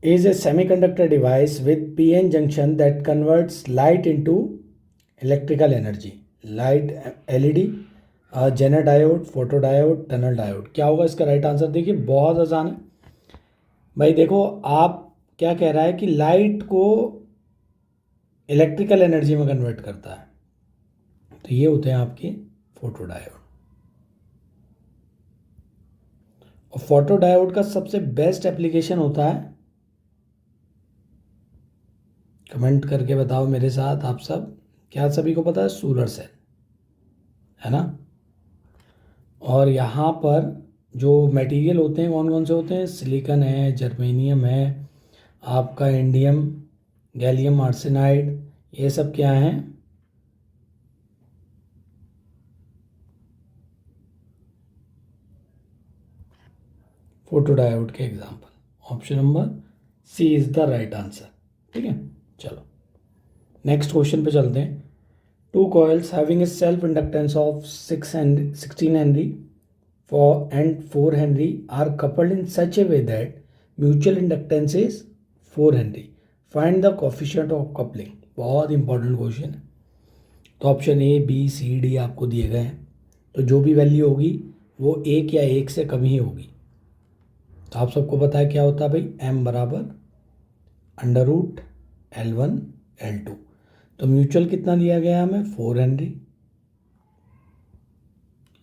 is a semiconductor device with PN junction that converts light into electrical energy. Light, LED, Zener diode, photo diode, tunnel diode. क्या होगा इसका right answer? देखिए बहुत आसान है भाई. देखो आप क्या कह रहा है कि लाइट को इलेक्ट्रिकल एनर्जी में कन्वर्ट करता है, तो ये होते हैं आपके फोटो डायोड. और फोटो डायोड का सबसे बेस्ट एप्लीकेशन होता है, कमेंट करके बताओ मेरे साथ आप सब, क्या सभी को पता है? सोलर सेल, है ना. और यहाँ पर जो मटेरियल होते हैं कौन कौन से होते हैं? सिलिकॉन है, जर्मेनियम है, आपका इंडियम गैलियम आर्सेनाइड, ये सब क्या हैं? फोटो डायोड के example. Option number C is the right answer. ठीक है, चलो नेक्स्ट क्वेश्चन पे चलते हैं. Two coils having a self inductance of 16 henry and 4 Henry are coupled in such a way that mutual inductance is 4 Henry. Find the coefficient of coupling. बहुत important question है. तो option A, B, C, D आपको दिए गए हैं. तो जो भी वैल्यू होगी वो एक या एक से कम ही होगी. तो आप सबको पता है क्या होता है भाई? m बराबर √L1 L2. तो म्यूचुअल कितना दिया गया है हमें? 4 हेनरी.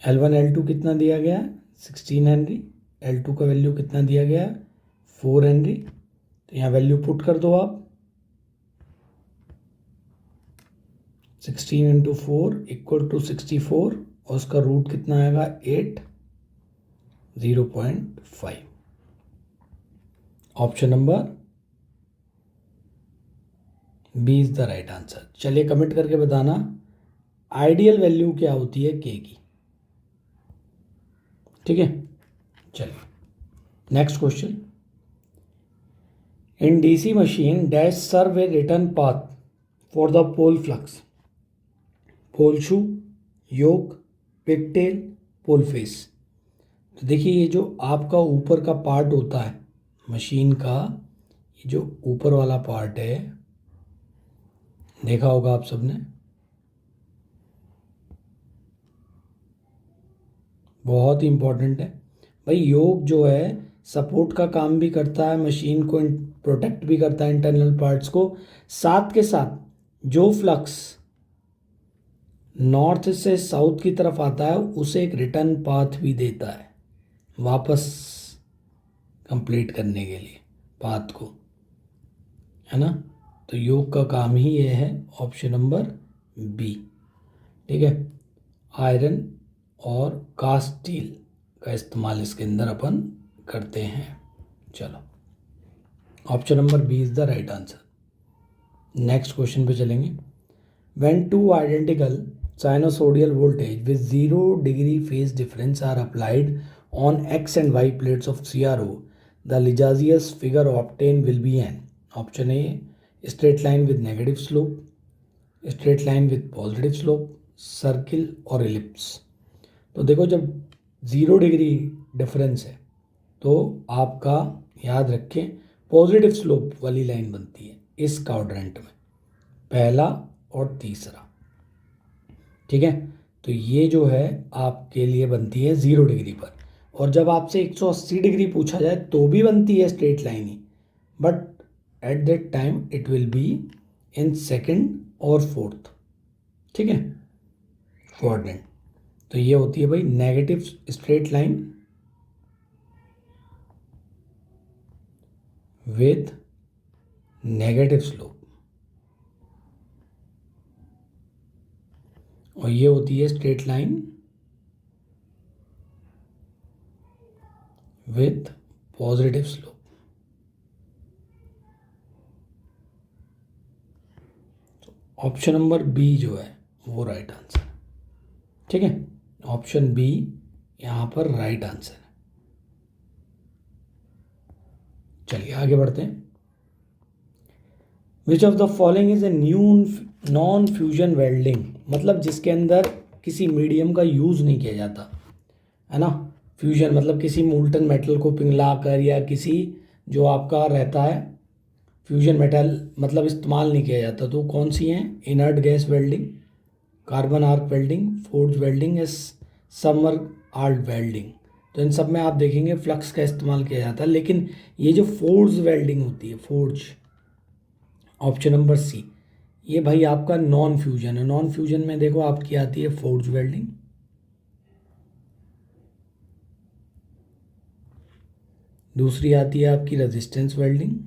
L1 L2 कितना दिया गया है? 16 हेनरी. L2 का वैल्यू कितना दिया गया है? 4 हेनरी. तो यहाँ वैल्यू पुट कर दो आप. 16 × 4 = 64 और उसका रूट कितना आएगा? 8, 0.5. Option number B is the right answer. चलिए कमेंट करके बताना आइडियल वैल्यू क्या होती है के की. ठीक है, चलिए next question. In DC machine dash serve a return path for the pole flux, pole shoe, yoke, pigtail, pole face. तो देखिए ये जो आपका ऊपर का पार्ट होता है मशीन का, ये जो ऊपर वाला पार्ट है, देखा होगा आप सबने, बहुत ही इंपॉर्टेंट है भाई. योक जो है सपोर्ट का काम भी करता है, मशीन को प्रोटेक्ट भी करता है इंटरनल पार्ट्स को. साथ के साथ जो फ्लक्स नॉर्थ से साउथ की तरफ आता है उसे एक रिटर्न पाथ भी देता है वापस कंप्लीट करने के लिए पाथ को, है ना. तो योक का काम ही ये है. Option number B. ठीक है, आयरन और कास्ट स्टील का इस्तेमाल इसके अंदर अपन करते हैं. चलो option number B is the right answer. Next question पे चलेंगे. When two identical sinusoidal voltage with 0 degree phase difference are applied on X and Y plates of CRO, the Lissajous figure obtain will be an. Option A, straight line with negative slope, straight line with positive slope, circle और ellipse. तो देखो जब 0 degree difference है तो आपका याद रखें positive slope वाली लाइन बनती है इस क्वाड्रेंट में, पहला और तीसरा. ठीक है, तो ये जो है आपके लिए बनती है 0 डिग्री पर. और जब आपसे 180 डिग्री पूछा जाए तो भी बनती है स्ट्रेट लाइन ही, but at that time it will be in second और फोर्थ. ठीक है, क्वाड्रेंट. तो ये होती है भाई negative straight line with negative slope, और ये होती है straight line with positive slope. Option number B जो है वो राइट आंसर. ठीक है, ऑप्शन बी यहाँ पर राइट आंसर है. चलिए आगे बढ़ते हैं. विच of the following is a new non fusion welding, मतलब जिसके अंदर किसी मीडियम का यूज़ नहीं किया जाता, है ना. फ्यूजन मतलब किसी मोल्टन मेटल को पिघला कर या किसी जो आपका रहता है फ्यूजन मेटल मतलब इस्तेमाल नहीं किया जाता, तो कौन सी हैं? Inert gas welding, carbon arc welding, forge welding या समर आर्ट वेल्डिंग। तो इन सब में आप देखेंगे फ्लक्स का इस्तेमाल किया जाता है, लेकिन ये जो फोर्ज वेल्डिंग होती है, फोर्ज, ऑप्शन नंबर सी, ये भाई आपका नॉन फ्यूजन है। नॉन फ्यूजन में देखो आपकी आती है फोर्ज वेल्डिंग, दूसरी आती है आपकी रेजिस्टेंस वेल्डिंग,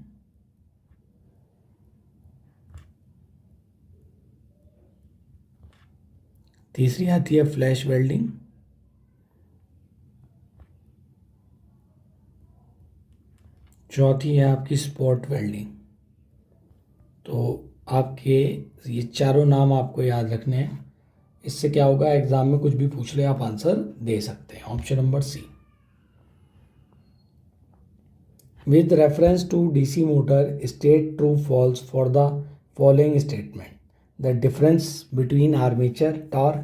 तीसरी आती है फ्लैश वेल्डिंग, चौथी है आपकी स्पॉट वेल्डिंग। तो आपके ये चारों नाम आपको याद रखने हैं, इससे क्या होगा एग्जाम में कुछ भी पूछ ले आप आंसर दे सकते हैं। Option number C. With reference to DC motor, state true false for the following statement. The difference between armature torque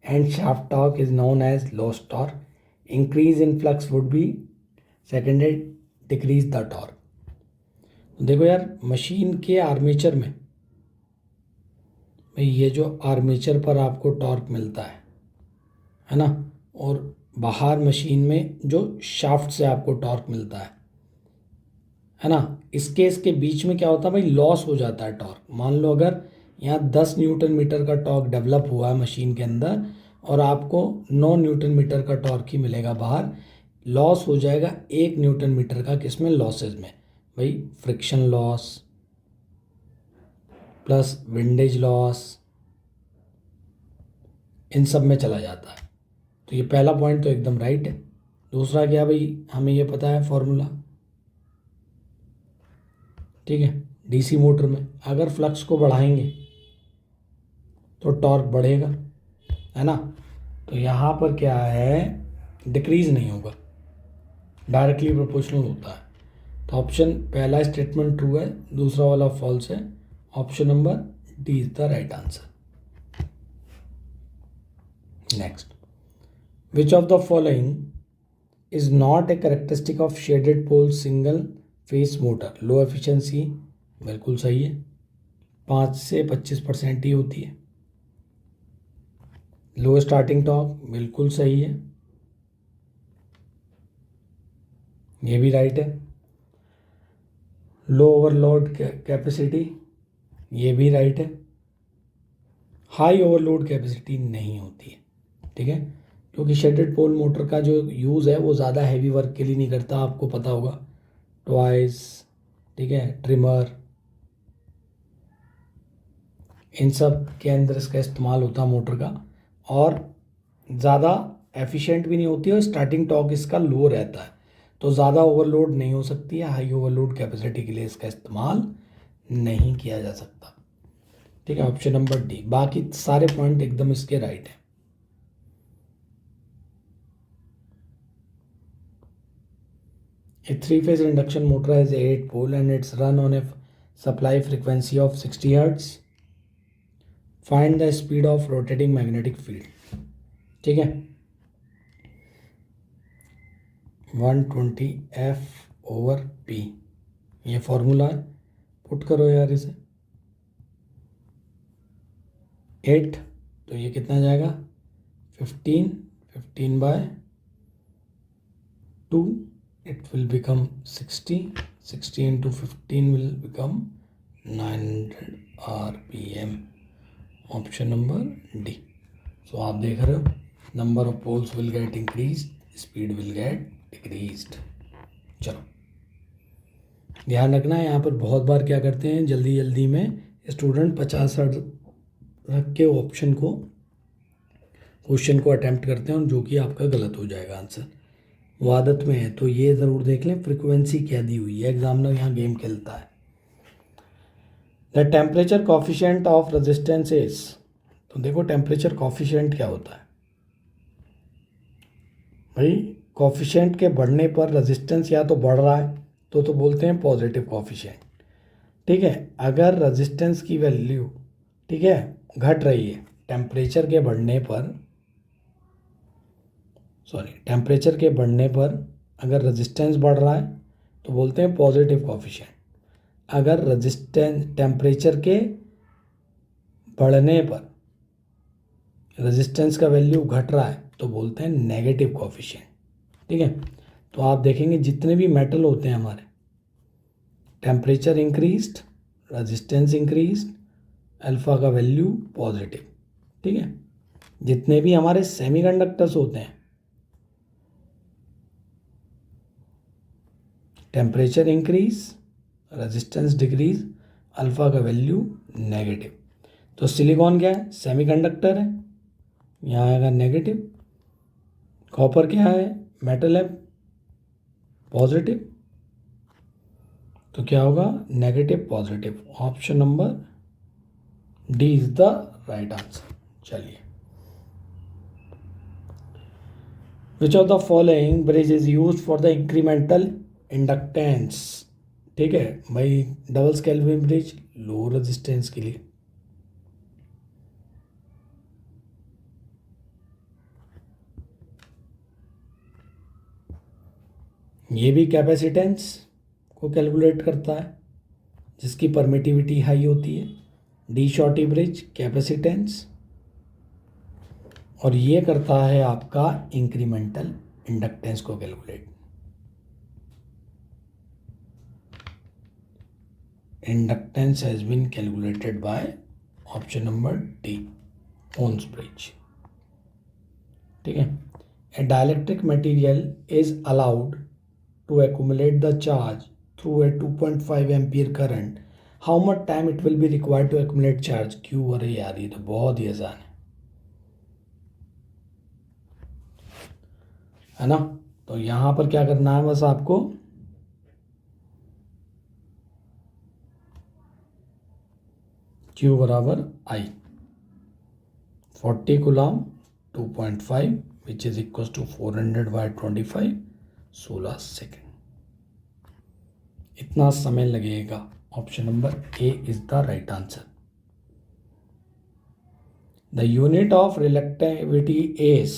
and shaft torque is known as loss torque. Increase in flux would be seconded decrease the torque. देखो यार, machine के armature में भाई ये जो armature पर आपको torque मिलता है ना, और बाहर मशीन में जो शाफ्ट से आपको टॉर्क मिलता है ना, इसके बीच में क्या होता है भाई, लॉस हो जाता है टॉर्क। मान लो अगर यहाँ 10 न्यूटन मीटर का टॉर्क डेवलप हुआ है मशीन के अंदर और आपको 9 न्यूटन मीटर का टॉर्क ही मिलेगा बाहर, लॉस हो जाएगा 1 न्यूटन मीटर का, किसमें? लॉसेज में भाई, friction loss plus windage loss, इन सब में चला जाता है। तो ये पहला पॉइंट तो एकदम राइट है। दूसरा क्या भाई, हमें ये पता है फॉर्मूला, ठीक है, डीसी मोटर में अगर फ्लक्स को बढ़ाएंगे तो टॉर्क बढ़ेगा, है ना। तो यहाँ पर क्या है, डिक्रीज नहीं होगा, डायरेक्टली प्रोपोर्शनल होता है। तो ऑप्शन पहला स्टेटमेंट ट्रू है, दूसरा वाला फॉल्स है। Option number D is the right answer. Next, which of the following is not a characteristic of shaded pole single phase motor? Low efficiency, बिल्कुल सही है, 5 से 25% ही होती है। लो स्टार्टिंग टॉर्क, बिल्कुल सही है, ये भी राइट है। लो ओवरलोड कैपेसिटी, ये भी राइट है। हाई ओवरलोड कैपेसिटी नहीं होती है, ठीक है, क्योंकि शेडेड पोल मोटर का जो यूज़ है वो ज़्यादा हैवी वर्क के लिए नहीं करता, आपको पता होगा, टॉयज, ठीक है, ट्रिमर, इन सब के अंदर इसका इस्तेमाल होता है मोटर का, और ज़्यादा एफिशिएंट भी नहीं होती है, और स्टार्टिंग टॉर्क इसका लो रहता है, तो ज़्यादा ओवरलोड नहीं हो सकती है। हाई ओवरलोड कैपेसिटी के लिए इसका इस्तेमाल नहीं किया जा सकता, ठीक है। ऑप्शन नंबर डी, बाकी सारे पॉइंट एकदम इसके राइट है। A three-phase induction motor has 8 pole and it's run on a supply frequency of 60 Hz. Find the speed of rotating magnetic field. ठीक है, 120F/P ये फॉर्मूला है, पुट करो यार इसे। 8 तो ये कितना जाएगा, 15 it will become 60, 60 into 15 will become 900 RPM। Option number D. So आप देख रहे हो, number of poles will get increase, speed will get decreased. चलो ध्यान रखना है, यहाँ पर बहुत बार क्या करते हैं, जल्दी जल्दी में स्टूडेंट 50-60 रख के क्वेश्चन को अटेम्प्ट करते हैं, और जो कि आपका गलत हो जाएगा आंसर, वो आदत में है। तो ये ज़रूर देख लें फ्रीक्वेंसी क्या दी हुई है, एग्जामिनर यहाँ गेम खेलता है। The temperature coefficient of resistance is, तो देखो टेम्परेचर कॉफिशिएंट क्या होता है भाई, कॉफिशिएंट के बढ़ने पर रेजिस्टेंस या तो बढ़ रहा है तो बोलते हैं पॉजिटिव कॉफिशिएंट, ठीक है। अगर रेजिस्टेंस की वैल्यू, ठीक है, घट रही है टेम्परेचर के बढ़ने पर अगर रेजिस्टेंस बढ़ रहा है तो बोलते हैं पॉजिटिव कोफिशिएंट। अगर रेजिस्टेंस टेम्परेचर के बढ़ने पर रेजिस्टेंस का वैल्यू घट रहा है तो बोलते हैं नेगेटिव कोफिशिएंट। ठीक है, तो आप देखेंगे जितने भी मेटल होते हैं हमारे, temperature increased, resistance increased, alpha का वैल्यू पॉजिटिव। ठीक है, जितने भी हमारे सेमीकंडक्टर्स होते हैं, temperature increase, resistance decrease, alpha का वैल्यू नेगेटिव। तो सिलिकॉन क्या है? सेमीकंडक्टर है, यहाँ आएगा नेगेटिव। कॉपर क्या है? मेटल है, पॉजिटिव, तो क्या होगा? Negative positive. Option number D is the right answer. चलिए, which of the following bridge is use for the incremental inductance? ठीक है भाई, double Kelvin bridge low resistance के लिए, ये भी कैपेसिटेंस को कैलकुलेट करता है जिसकी परमिटिविटी हाई होती है। डी शॉर्टी ब्रिज कैपेसिटेंस, और ये करता है आपका इंक्रीमेंटल इंडक्टेंस को calculate. Inductance has been calculated by option number D, ohm's bridge. ठीक है, a dielectric material is allowed to accumulate the charge through a 2.5 ampere current, how much time it will be required to accumulate charge? क्यों? अरे यार ये तो बहुत ही आसान है ना। तो यहाँ पर क्या करना है बस आपको, Q बराबर I, 40 coulomb 2.5 which is equal to 400/25, 16 second. इतना समय लगेगा। Option number A is the right answer. The unit of reluctivity is,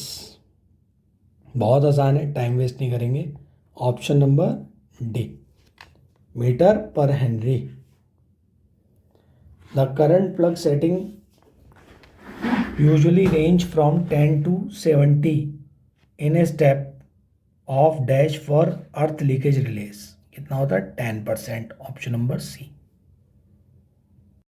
बहुत आसान है, टाइम वेस्ट नहीं करेंगे। Option number D, metre per henry. The current plug setting usually range from 10 to 70 in a step of dash for earth leakage relays. कितना होता है? 10%। Option number सी।